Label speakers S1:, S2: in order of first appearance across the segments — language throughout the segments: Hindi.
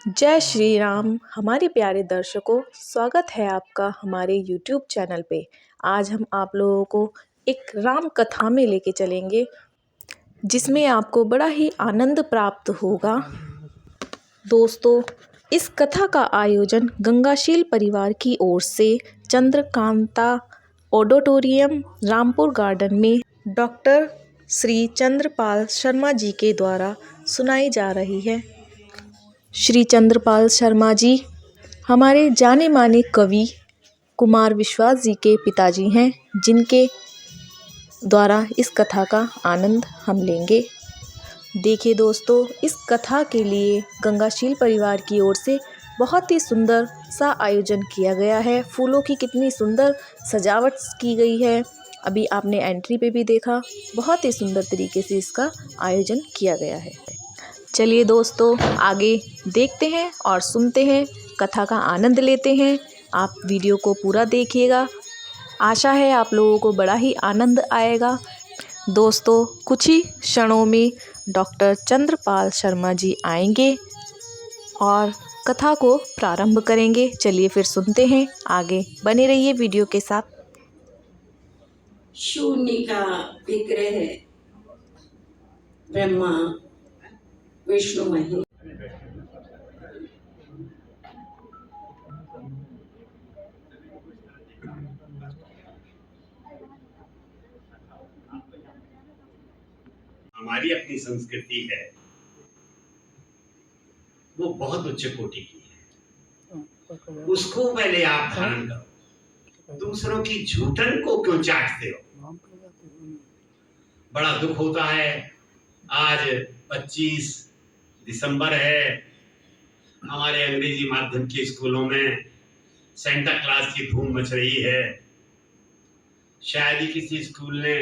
S1: जय श्री राम। हमारे प्यारे दर्शकों, स्वागत है आपका हमारे YouTube चैनल पे। आज हम आप लोगों को एक राम कथा में लेके चलेंगे जिसमें आपको बड़ा ही आनंद प्राप्त होगा। दोस्तों, इस कथा का आयोजन गंगाशील परिवार की ओर से चंद्रकांता ऑडिटोरियम रामपुर गार्डन में डॉक्टर श्री चंद्रपाल शर्मा जी के द्वारा सुनाई जा रही है। श्री चंद्रपाल शर्मा जी हमारे जाने माने कवि कुमार विश्वास जी के पिताजी हैं, जिनके द्वारा इस कथा का आनंद हम लेंगे। देखिए दोस्तों, इस कथा के लिए गंगाशील परिवार की ओर से बहुत ही सुंदर सा आयोजन किया गया है। फूलों की कितनी सुंदर सजावट की गई है, अभी आपने एंट्री पे भी देखा। बहुत ही सुंदर तरीके से इसका आयोजन किया गया है। चलिए दोस्तों, आगे देखते हैं और सुनते हैं, कथा का आनंद लेते हैं। आप वीडियो को पूरा देखिएगा। आशा है आप लोगों को बड़ा ही आनंद आएगा। दोस्तों, कुछ ही क्षणों में डॉक्टर चंद्रपाल शर्मा जी आएंगे और कथा को प्रारंभ करेंगे। चलिए फिर सुनते हैं, आगे बने रहिए वीडियो के साथ।
S2: शून्य का विग्रह ब्रह्मा विष्णु महेश।
S3: हमारी अपनी संस्कृति है वो बहुत उच्च कोटि की है, उसको पहले आप धारण करो। दूसरों की झूठन को क्यों चाटते हो? बड़ा दुख होता है। आज 25 दिसंबर है। हमारे अंग्रेजी माध्यम के स्कूलों में सेंटा क्लास की धूम मच रही है। शायद ही किसी स्कूल ने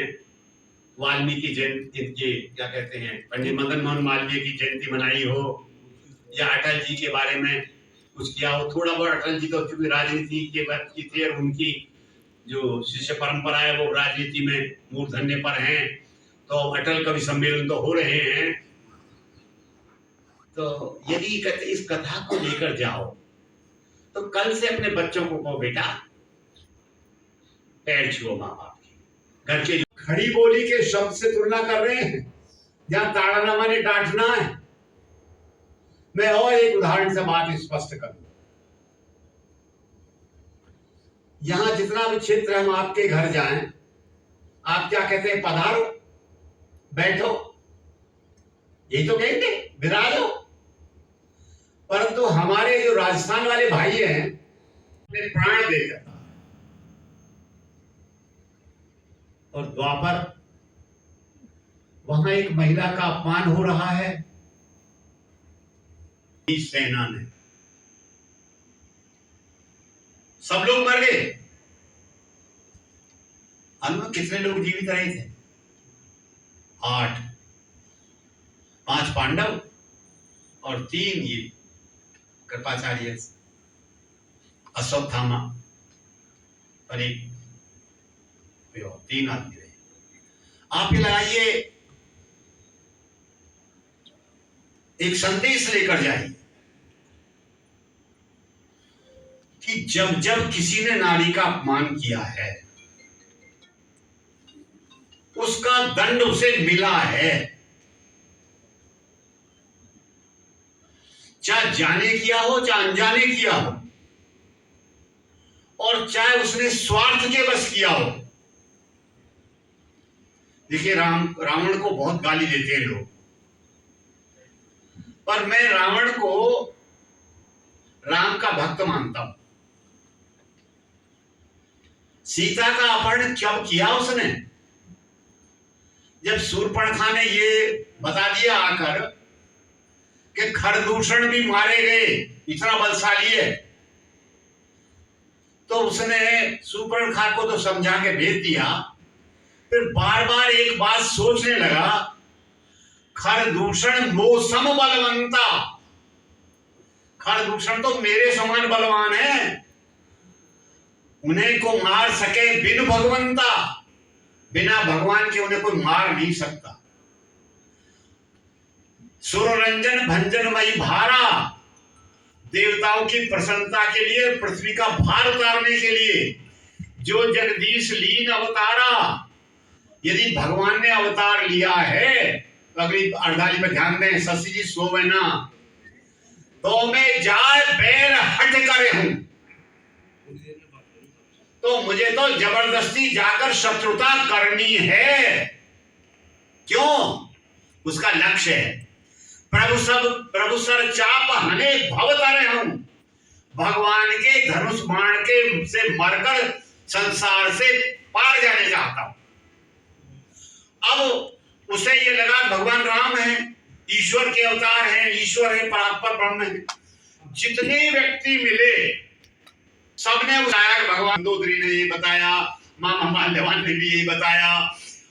S3: वाल्मीकि जयंती के क्या कहते हैं, पंडित मदन मोहन मालवीय की जयंती मनाई हो, या अटल जी के बारे में कुछ किया हो। थोड़ा बहुत अटल जी तो चूंकि राजनीति के वक्त की थे और उनकी जो शिष्य परंपरा है वो राजनीति में मूर्धन्य पर हैं, तो अटल कवि सम्मेलन तो हो रहे हैं। तो यदि इस कथा को लेकर जाओ तो कल से अपने बच्चों को कहो, बेटा पैर छुओ माँ बाप के, घर के खड़ी बोली के शब्द से तुलना कर रहे हैं, जहां ताड़ना माने डांटना है। मैं और एक उदाहरण से बात स्पष्ट करूं। यहां जितना भी क्षेत्र हम आपके घर जाएं, आप क्या कहते हैं? पधारो, बैठो, यही तो कहेंगे, विराजो। परंतु हमारे जो राजस्थान वाले भाई हैं, वे प्राण देकर, और द्वापर वहां एक महिला का अपमान हो रहा है। इस सेना ने सब लोग मर गए। अनुमान कितने लोग जीवित रहे थे? 8। 5 पांडव और 3 ये कृपाचार्य अश्वत्थामा और एक 3 आदमी रहे। आप ये लगाइए, एक संदेश लेकर जाइए कि जब जब किसी ने नारी का अपमान किया है, उसका दंड उसे मिला है। चाहे जाने किया हो, चाहे अनजाने किया हो, और चाहे उसने स्वार्थ के वश किया हो। देखिए, रावण को बहुत गाली देते हैं लोग, पर मैं रावण को राम का भक्त मानता हूं। सीता का अपहरण क्यों किया उसने? जब शूर्पणखा ने ये बता दिया आकर कि खरदूषण भी मारे गए, इतना बलशाली है, तो उसने शूर्पणखा को तो समझा के भेज दिया। फिर बार बार एक बात सोचने लगा, खरदूषण मौसम बलवंता, खरदूषण तो मेरे समान बलवान है, उन्हें को मार सके बिन भगवंता, बिना भगवान के उन्हें कोई मार नहीं सकता। सुररंजन भंजन मई भारा, देवताओं की प्रसन्नता के लिए, पृथ्वी का भार उतारने के लिए जो जगदीश लीन अवतारा, यदि भगवान ने अवतार लिया है तो अगली अर्धाली पे ध्यान दें, शशि जी सोवे ना, तो मैं जाए बैर हट करे हूं, तो मुझे तो जबरदस्ती जाकर शत्रुता करनी है। क्यों? उसका लक्ष्य है प्रभु सर चाप हने भव तरे हूं, भगवान के धनुष बाण के से मरकर संसार से पार जाने चाहता हूं। अब उसे ये लगा भगवान राम है, ईश्वर के अवतार हैं, ईश्वर है, परात्पर ब्रह्म है। जितने व्यक्ति मिले सबने बताया, भगवान मंदोदरी ने ये बताया, मामा माल्यवान ने भी यही बताया,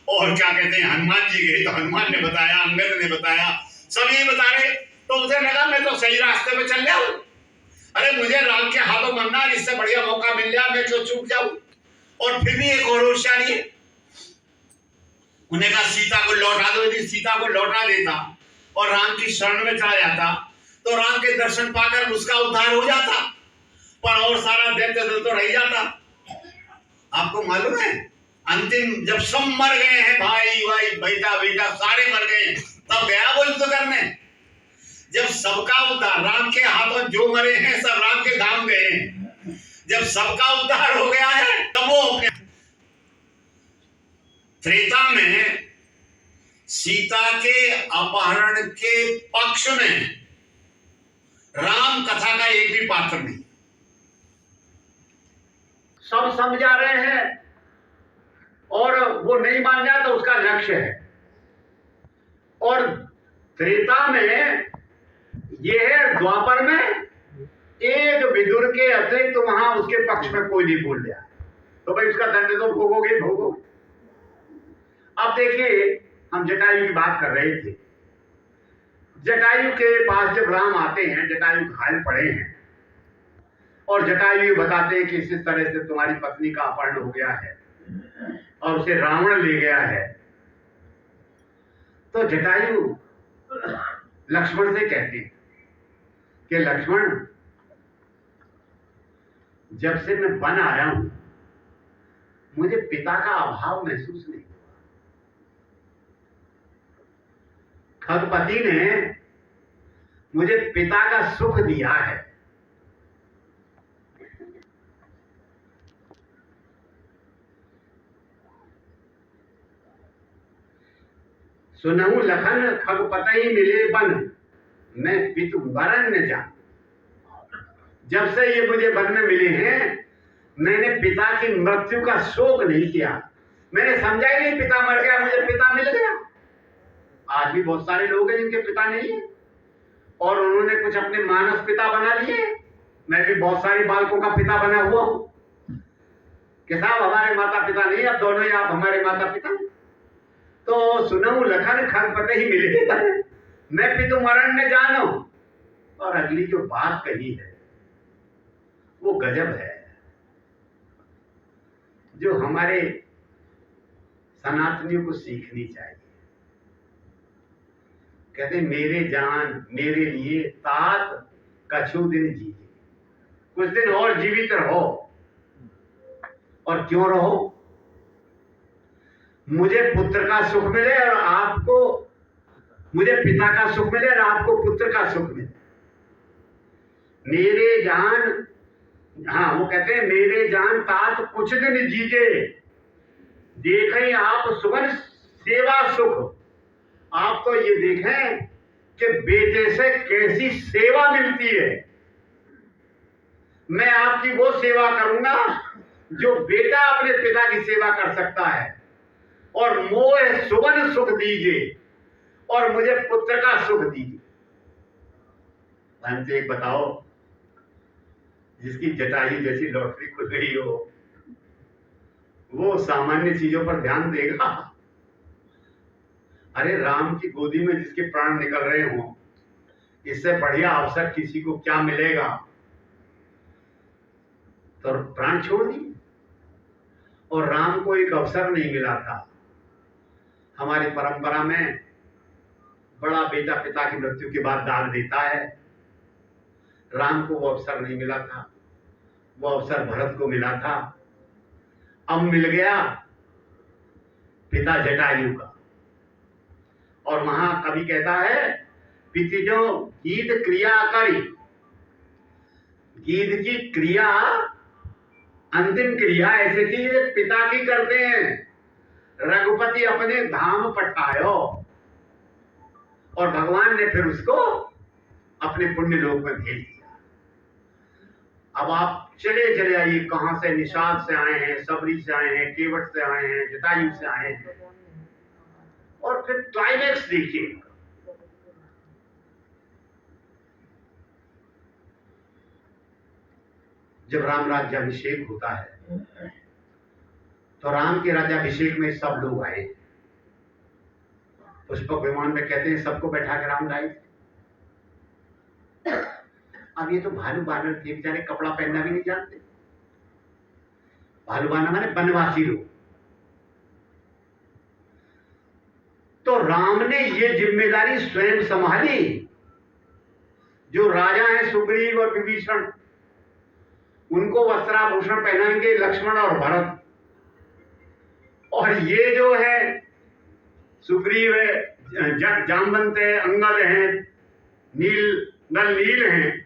S3: और क्या कहते हैं हनुमान जी गए तो हनुमान ने बताया, अंगद ने बताया, सब यही बता रहे। तो उसे लगा मैं तो सही रास्ते पे चल रहा हूं, अरे मुझे राम के हाथों मरना, इससे बढ़िया मौका मिल जाए, मैं क्यों चूक जाऊं। और फिर भी एक और होशियारी है, उन्हें कहा सीता को लौटा दो। यदि सीता को लौटा देता और राम की शरण में चला जाता तो राम के दर्शन पाकर उसका उद्धार हो जाता, पर और सारा दैत्य दल तो रह जाता। आपको मालूम है अंतिम जब सब मर गए हैं, भाई भाई बेटा बेटा सारे मर गए, तब गया वो युद्ध करने। जब सबका उद्धार, राम के हाथों जो मरे हैं सब राम के धाम गए हैं, जब सबका उद्धार हो गया है तब वो अपने त्रेता में सीता के अपहरण के पक्ष में राम कथा का एक भी पात्र नहीं। सब समझा रहे हैं और वो नहीं मान जाए तो उसका लक्ष्य है। और त्रेता में ये है, द्वापर में एक विदुर के अतिरिक्त तो वहां उसके पक्ष में कोई नहीं बोल रहा, तो भाई उसका दंड तो भोगोगे भोगोगे। अब देखिए हम जटायु की बात कर रहे थे, जटायु के पास जब राम आते हैं, जटायु घायल पड़े हैं और जटायु बताते हैं कि इस तरह से तुम्हारी पत्नी का अपहरण हो गया है और उसे रावण ले गया है। तो जटायु लक्ष्मण से कहते हैं कि लक्ष्मण, जब से मैं वन आया हूं मुझे पिता का अभाव महसूस नहीं। खगपति ने मुझे पिता का सुख दिया है। सुनहु लखन खगपति मिले बन, मैं पितु वरन न जान। जब से ये मुझे वन में मिले हैं मैंने पिता की मृत्यु का शोक नहीं किया। मैंने समझा ही नहीं पिता मर गया, मुझे पिता मिल गया। आज भी बहुत सारे लोग हैं जिनके पिता नहीं है और उन्होंने कुछ अपने मानस पिता बना लिए। मैं भी बहुत सारे बालकों का पिता बना हुआ हूं कि साहब हमारे माता पिता नहीं, अब दोनों ही आप हमारे माता पिता। तो सुनहु लखन खगपति ही मिले बन, मैं पितु मरण न जानो। और अगली जो बात कही है वो गजब है, जो हमारे सनातनियों को सीखनी चाहिए। कहते मेरे जान मेरे लिए तात कछु दिन जीवे, कुछ दिन और जीवित रहो। और क्यों रहो? मुझे पुत्र का सुख मिले और आपको, मुझे पिता का सुख मिले और आपको पुत्र का सुख मिले। मेरे जान, हाँ वो कहते हैं मेरे जान तात कुछ दिन जीजे, देखें आप सुगन सेवा सुख। आप तो ये देखें कि बेटे से कैसी सेवा मिलती है। मैं आपकी वो सेवा करूंगा जो बेटा अपने पिता की सेवा कर सकता है। और मोह सुगन सुख दीजिए और मुझे पुत्र का सुख दीजिए। हमसे एक बताओ, जिसकी जटायु जैसी लॉटरी खुल गई हो वो सामान्य चीजों पर ध्यान देगा? अरे राम की गोदी में जिसके प्राण निकल रहे हों, इससे बढ़िया अवसर किसी को क्या मिलेगा? तो प्राण छोड़ दिए। और राम को एक अवसर नहीं मिला था। हमारी परंपरा में बड़ा बेटा पिता की मृत्यु के बाद दान देता है। राम को वो अवसर नहीं मिला था, वो अवसर भरत को मिला था। अब मिल गया पिता जटायु का। और वहां कवि कहता है, पितिजो गीत क्रिया करी। गीत की क्रिया, अंतिम क्रिया ऐसे थी पिता की करते हैं। रघुपति अपने धाम पठायो, और भगवान ने फिर उसको अपने पुण्य लोक में भेज दिया। अब आप चले चले आइए, कहां से? निषाद से आए हैं, सबरी से आए हैं, केवट से आए हैं, जटायु से आए हैं, और फिर क्लाइमैक्स देखिए। जब राम राज्याभिषेक होता है तो राम के राज्याभिषेक में सब लोग आए। पुष्पक विमान में कहते हैं सबको बैठा के राम लाए। अब ये तो भालू बानर थे बेचारे, कपड़ा पहनना भी नहीं जानते। भालू बानर माने वनवासी लोग। तो राम ने ये जिम्मेदारी स्वयं संभाली। जो राजा हैं सुग्रीव और विभीषण, उनको वस्त्राभूषण पहनाएंगे लक्ष्मण और भरत। और ये जो है सुग्रीव है, जामवंत है, अंगद है, नील हैं,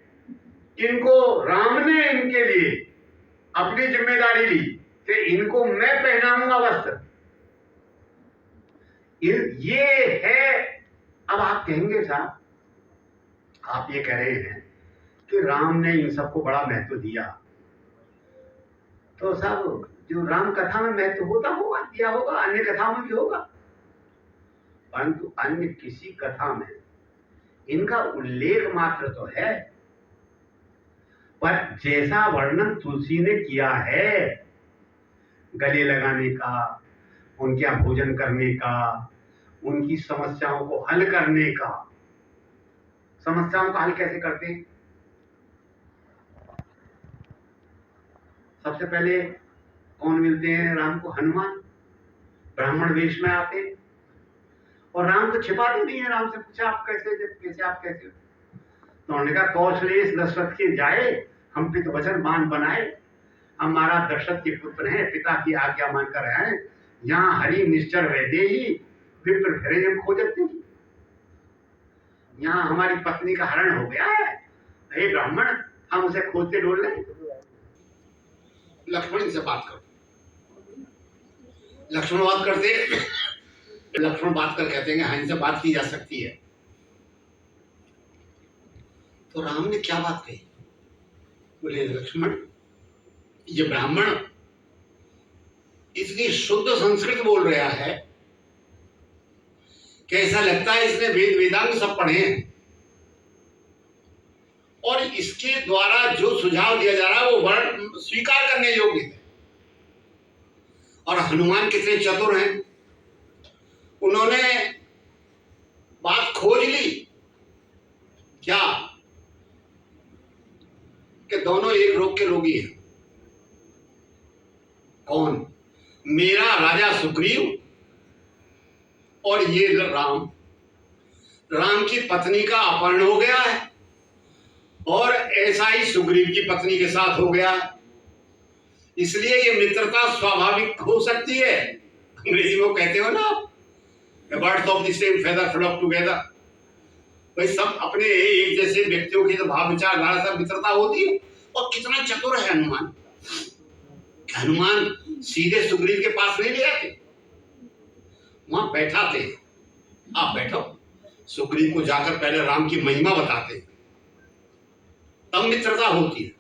S3: इनको राम ने इनके लिए अपनी जिम्मेदारी ली कि इनको मैं पहनाऊंगा वस्त्र। ये है। अब आप कहेंगे साहब, आप ये कह रहे हैं कि राम ने इन सबको बड़ा महत्व दिया, तो साहब जो राम कथा में महत्व होता होगा, दिया होगा, अन्य कथाओं में भी होगा, परंतु अन्य किसी कथा में इनका उल्लेख मात्र तो है। पर जैसा वर्णन तुलसी ने किया है, गले लगाने का, उनके यहाँ भोजन करने का, उनकी समस्याओं को हल करने का। समस्याओं का हल कैसे करते हैं? सबसे पहले कौन मिलते हैं राम को? हनुमान। ब्राह्मण वेश में आते हैं और राम को छिपाते नहीं है। राम से पूछा आप कैसे आप कैसे? तो उन्होंने कहा कौशलेश दशरथ के जाए, हम पितु वचन मान बनाए। हमारा दशरथ के पुत्र हैं, पिता की आज्ञा मानकर आए। यहाँ हरि निश्चर वैदे ही विप्र फिरे हम खोजते ही। यहाँ हमारी पत्नी का हरण हो गया है, हे ब्राह्मण हम उसे खोजते ढूंढ लें। लक्ष्मण से बात करो। लक्ष्मण बात करते, लक्ष्मण बात कर कहते हैं हाँ इनसे बात की जा सकती है। तो राम ने क्या बात कही? बोले लक्ष्मण, ये ब्राह्मण इतनी शुद्ध संस्कृत बोल रहा है कि ऐसा लगता है इसने वेद वेदांग सब पढ़े हैं, और इसके द्वारा जो सुझाव दिया जा रहा है वो वर्ण स्वीकार करने योग्य है। और हनुमान कितने चतुर हैं, उन्होंने बात खोज ली। क्या? कि दोनों एक रोग के रोगी हैं। कौन? मेरा राजा सुग्रीव और ये राम। राम की पत्नी का अपहरण हो गया है और ऐसा ही सुग्रीव की पत्नी के साथ हो गया, इसलिए ये मित्रता स्वाभाविक हो सकती है। अंग्रेजी में कहते हो ना, birds of the same feather flock together. भाई सब अपने एक जैसे व्यक्तियों की तो भाव विचारधारा से मित्रता होती है। और कितना चतुर है हनुमान। हनुमान सीधे सुग्रीव के पास नहीं ले आते, वहां बैठाते हैं, आप बैठो। सुग्रीव को जाकर पहले राम की महिमा बताते हैं, तब मित्रता होती है।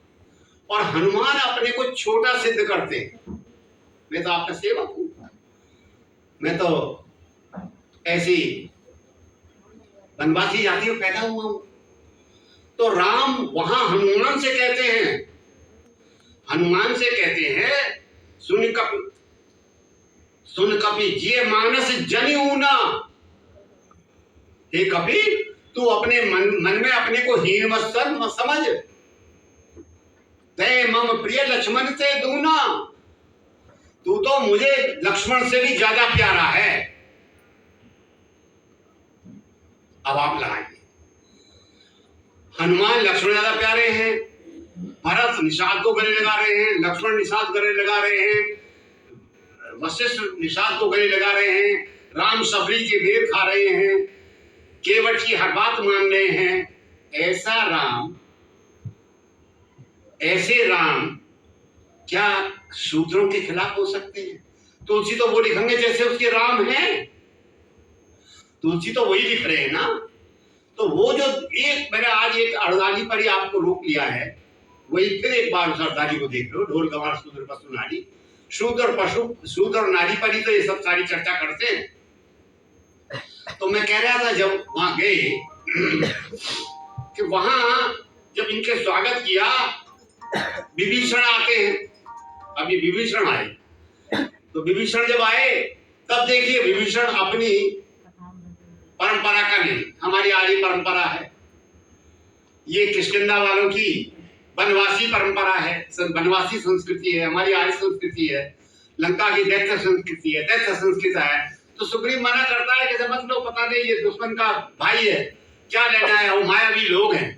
S3: और हनुमान अपने को छोटा सिद्ध करते हैं। मैं तो आपका सेवक हूं, मैं तो ऐसी वनवासी जाति में पैदा हुआ हूं। तो राम वहां हनुमान से कहते हैं, सुन कपि जिये मानस जनि ऊना। हे कपि, तू अपने मन में अपने को हीन मत समझ। तय मम प्रिय लक्ष्मण से दूना, तू तो मुझे लक्ष्मण से भी ज्यादा प्यारा है। अब आप लगाइए, हनुमान लक्ष्मण ज्यादा प्यारे हैं भरत निषाद को गले लगा रहे हैं, लक्ष्मण निषाद गले लगा रहे हैं, वशिष्ठ निषाद को गले लगा रहे हैं, राम सबरी के बेर खा रहे हैं, केवट की हर बात मान रहे हैं। ऐसे राम क्या शूद्रों के खिलाफ हो सकते हैं? तुलसी तो वो लिखेंगे जैसे उसके राम हैं, तुलसी तो वही लिख रहे हैं ना। तो वो जो मैंने आज एक अड़दाली पर ही आपको रोक लिया है, वही फिर एक बार उस अड़दाली को देख लो। ढोल गंवार शूद्र पशु नारी, शूद्र पशु शूद्र और नारी पर ही तो ये सब सारी चर्चा करते हैं। तो मैं कह रहा था जब वहां गए कि वहां जब इनके स्वागत किया, विभीषण आते हैं। अभी विभीषण आए, तो विभीषण जब आए तब देखिए विभीषण अपनी परंपरा का नहीं, हमारी आर्य परंपरा है, ये किष्किंधा वालों की वनवासी परंपरा है, वनवासी संस्कृति है, हमारी आर्य संस्कृति है। लंका की दैत्य संस्कृति है, दैत्य संस्कृति है। तो सुग्रीव मना करता है कि समझ लो पता नहीं ये दुश्मन का भाई है, क्या लेना है, वो मायावी लोग हैं।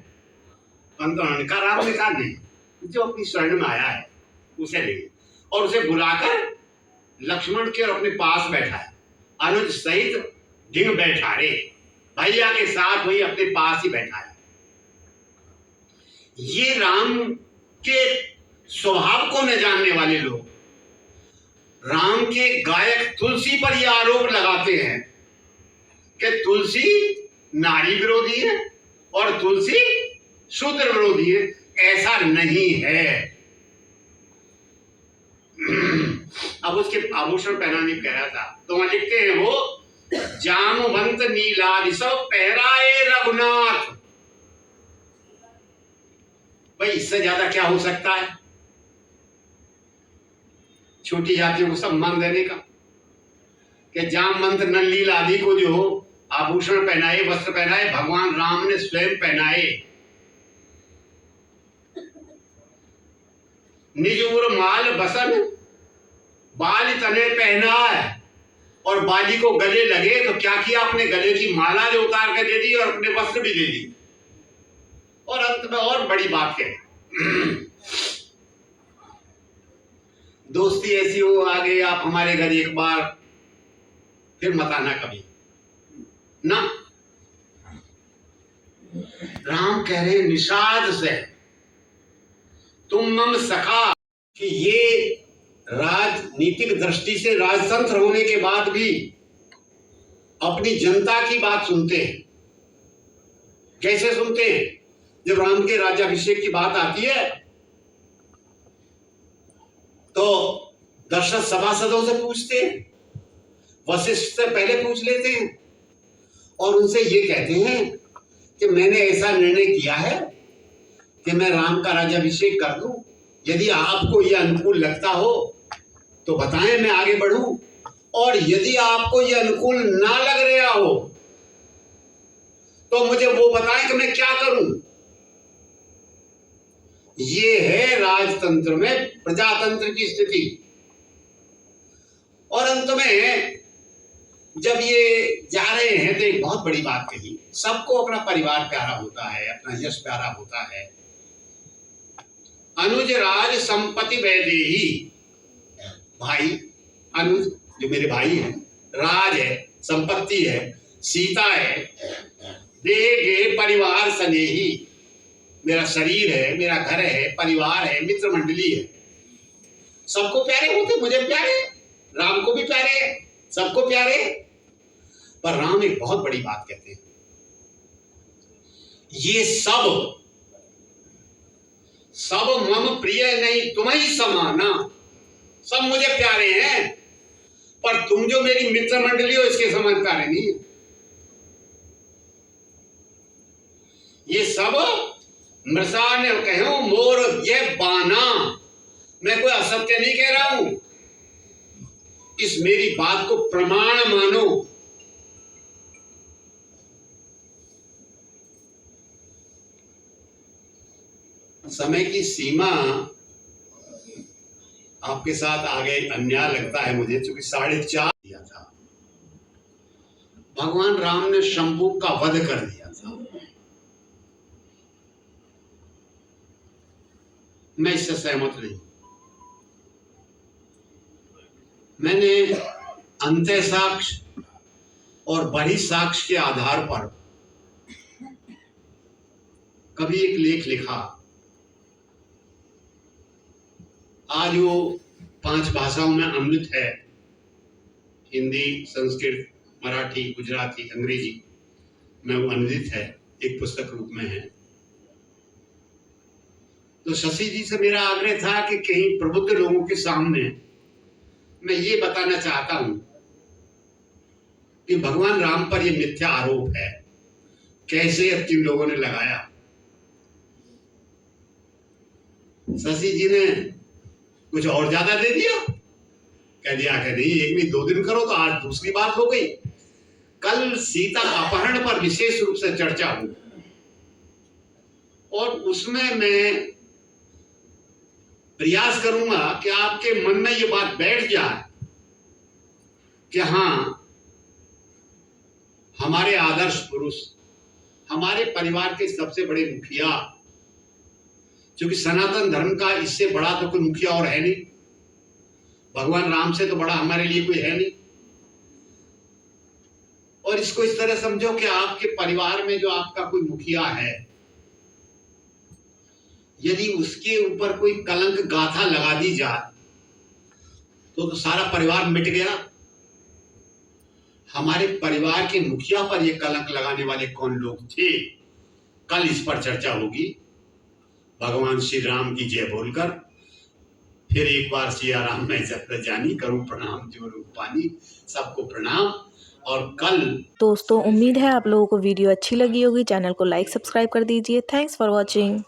S3: का राम ने कहा नहीं, जो अपनी शरण में आया है उसे ले, और उसे बुलाकर लक्ष्मण के और अपने पास बैठाया, अनुज सहित ढिंग बैठा रे, भैया के साथ वही अपने पास ही बैठा है। ये राम के स्वभाव को न जानने वाले लोग राम के गायक तुलसी पर यह आरोप लगाते हैं कि तुलसी नारी विरोधी है और तुलसी शूद्र विरोधी है। ऐसा नहीं है। अब उसके आभूषण पहनाने कह रहा था, तो वहां लिखते हैं वो जामवंत नीलादिसो पहराए रघुनाथ। भाई इससे ज्यादा क्या हो सकता है छोटी जातियों को सम्मान देने का, कि जामवंत नल्लील आदि को जो आभूषण पहनाए, वस्त्र पहनाए, भगवान राम ने स्वयं पहनाए। निजूर माल बसन बाल तने पहना है, और बाली को गले लगे तो क्या किया, अपने गले की माला जो उतार के दे दी और अपने वस्त्र भी दे दी। और अंत में और बड़ी बात है, दोस्ती ऐसी हो आगे आप हमारे घर एक बार फिर मत आना कभी ना। राम कह रहे निषाद से तुम मम सखा, कि ये राजनीतिक दृष्टि से राजतंत्र होने के बाद भी अपनी जनता की बात सुनते हैं। कैसे सुनते हैं? जब राम के राज्याभिषेक की बात आती है तो दर्शक सभासदों से पूछते हैं, वशिष्ठ से पहले पूछ लेते हैं और उनसे ये कहते हैं कि मैंने ऐसा निर्णय किया है कि मैं राम का राज्याभिषेक कर दूं, यदि आपको यह अनुकूल लगता हो तो बताएं, मैं आगे बढ़ूं, और यदि आपको यह अनुकूल ना लग रहा हो तो मुझे वो बताएं कि मैं क्या करूं। ये है राजतंत्र में प्रजातंत्र की स्थिति। और अंत में जब ये जा रहे हैं तो एक बहुत बड़ी बात कही, सबको अपना परिवार प्यारा होता है, अपना यश प्यारा होता है। अनुज राज संपत्ति वैदेही, भाई अनुज जो मेरे भाई हैं, राज है, संपत्ति है, सीता है, देगे परिवार स्नेही, मेरा शरीर है, मेरा घर है, परिवार है, मित्र मंडली है, सबको प्यारे होते, मुझे प्यारे, राम को भी प्यारे, सबको प्यारे। पर राम एक बहुत बड़ी बात कहते हैं, ये सब मम प्रिय नहीं तुम्हें समाना, सब मुझे प्यारे हैं, पर तुम जो मेरी मित्र मंडली हो इसके समान प्यारे नहीं है। ये सब मृषा ने कहो मोर ये बाना, मैं कोई असत्य नहीं कह रहा हूं, इस मेरी बात को प्रमाण मानो। समय की सीमा आपके साथ आगे अन्याय लगता है मुझे, क्योंकि 4:30 दिया था, भगवान राम ने शंभू का वध कर दिया था। मैं इससे सहमत नहीं। मैंने अंत्य साक्ष्य और बहिः साक्ष्य के आधार पर कभी एक लेख लिखा। आज वो 5 भाषाओं में अनुदित है, हिंदी, संस्कृत, मराठी, गुजराती, अंग्रेजी में वो अनुदित है, एक पुस्तक रूप में है। तो शशि जी से मेरा आग्रह था कि कहीं प्रबुद्ध लोगों के सामने मैं ये बताना चाहता हूं कि भगवान राम पर ये मिथ्या आरोप है, कैसे किन लोगों ने लगाया। शशि जी ने कुछ और ज्यादा दे दिया, कह दिया कि नहीं, एक नहीं 2 दिन करो, तो आज दूसरी बात हो गई। कल सीता अपहरण पर विशेष रूप से चर्चा हुई और उसमें मैं प्रयास करूंगा कि आपके मन में ये बात बैठ जाए कि हाँ, हमारे आदर्श पुरुष, हमारे परिवार के सबसे बड़े मुखिया, क्योंकि सनातन धर्म का इससे बड़ा तो कोई मुखिया और है नहीं, भगवान राम से तो बड़ा हमारे लिए कोई है नहीं। और इसको इस तरह समझो कि आपके परिवार में जो आपका कोई मुखिया है, यदि उसके ऊपर कोई कलंक गाथा लगा दी जाए तो सारा परिवार मिट गया। हमारे परिवार के मुखिया पर ये कलंक लगाने वाले कौन लोग थे, कल इस पर चर्चा होगी। भगवान श्री राम की जय बोलकर फिर एक बार सिया राम मैं जब जानी करूं प्रणाम जो रूप पानी, सबको प्रणाम। और कल
S1: दोस्तों, उम्मीद है आप लोगों को वीडियो अच्छी लगी होगी। चैनल को लाइक सब्सक्राइब कर दीजिए। Thanks for watching.